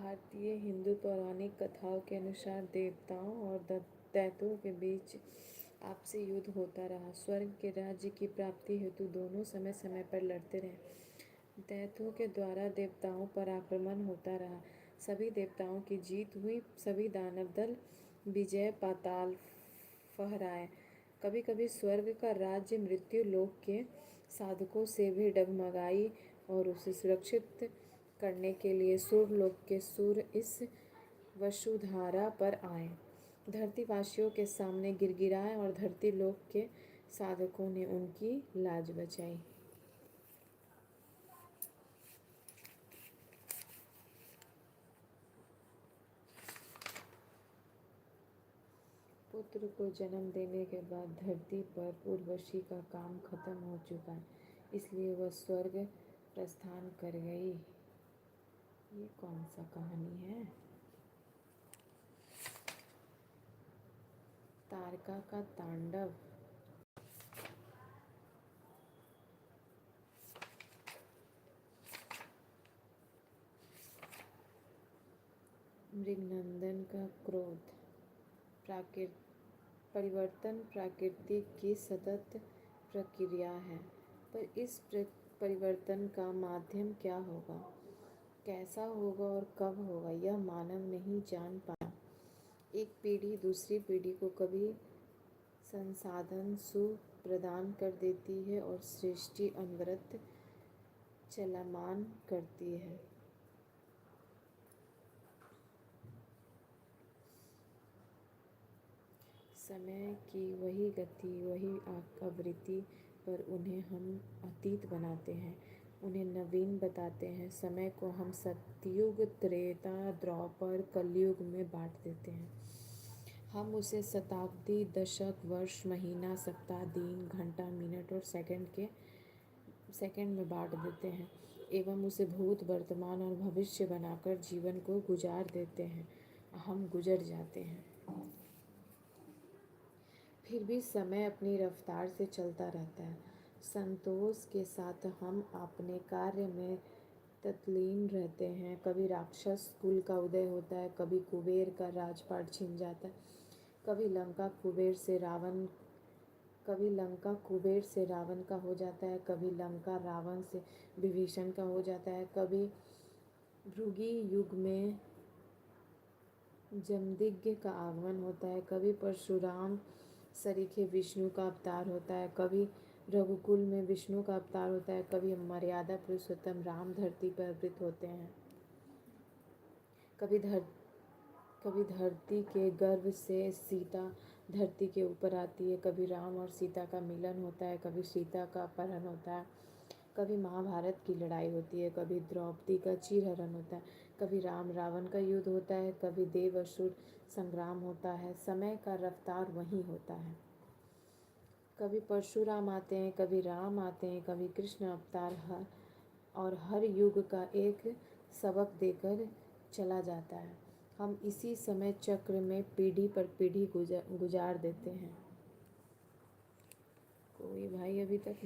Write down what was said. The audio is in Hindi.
भारतीय हिंदू पौराणिक कथाओं के अनुसार देवताओं और दैत्यों के बीच आपसी युद्ध होता रहा। स्वर्ग के राज्य की प्राप्ति हेतु दोनों समय समय पर लड़ते रहे। दैत्यों के द्वारा देवताओं पर आक्रमण होता रहा। सभी देवताओं की जीत हुई। सभी दानव दल विजय पाताल फहराए। कभी कभी स्वर्ग का राज्य मृत्यु लोक के साधकों से भी डगमगाई और उसे सुरक्षित करने के लिए सुरलोक के सुर इस वसुधारा पर आए, धरतीवासियों के सामने गिड़गिड़ाए और धरती लोक के साधकों ने उनकी लाज बचाई। पुत्र को जन्म देने के बाद धरती पर उर्वशी का काम खत्म हो चुका है, इसलिए वह स्वर्ग प्रस्थान कर गई। ये कौन सा कहानी है? तारका का तांडव। मृगनंदन का क्रोध। परिवर्तन प्रकृति की सतत प्रक्रिया है, पर इस परिवर्तन का माध्यम क्या होगा, कैसा होगा और कब होगा, यह मानव नहीं जान पाया। एक पीढ़ी दूसरी पीढ़ी को कभी संसाधन सुख प्रदान कर देती है और सृष्टि अनवरत चलमान करती है। समय की वही गति, वही आवृत्ति, पर उन्हें हम अतीत बनाते हैं, उन्हें नवीन बताते हैं। समय को हम सतयुग, त्रेता, द्वापर, कलयुग में बांट देते हैं। हम उसे शताब्दी, दशक, वर्ष, महीना, सप्ताह, दिन, घंटा, मिनट और सेकंड में बांट देते हैं एवं उसे भूत, वर्तमान और भविष्य बनाकर जीवन को गुजार देते हैं। हम गुजर जाते हैं, फिर भी समय अपनी रफ्तार से चलता रहता है। संतोष के साथ हम अपने कार्य में तल्लीन रहते हैं। कभी राक्षस कुल का उदय होता है, कभी कुबेर का राजपाट छिन जाता है, कभी लंका कुबेर से रावण का हो जाता है, कभी लंका रावण से विभीषण का हो जाता है, कभी भृगु युग में जमदग्नि का आगमन होता है, कभी परशुराम सरीखे विष्णु का अवतार होता है, कभी रघुकुल में विष्णु का अवतार होता है, कभी मर्यादा पुरुषोत्तम राम धरती पर अवतरित होते हैं, कभी धरती के गर्भ से सीता धरती के ऊपर आती है, कभी राम और सीता का मिलन होता है, कभी सीता का अपहरण होता है, कभी महाभारत की लड़ाई होती है, कभी द्रौपदी का चीरहरण होता है, कभी राम रावण का युद्ध होता है, कभी देव असुर संग्राम होता है। समय का रफ्तार वही होता है। कभी परशुराम आते हैं, कभी राम आते हैं, कभी कृष्ण अवतार और हर युग का एक सबक देकर चला जाता है। हम इसी समय चक्र में पीढ़ी पर पीढ़ी गुजार देते हैं। कोई भाई अभी तक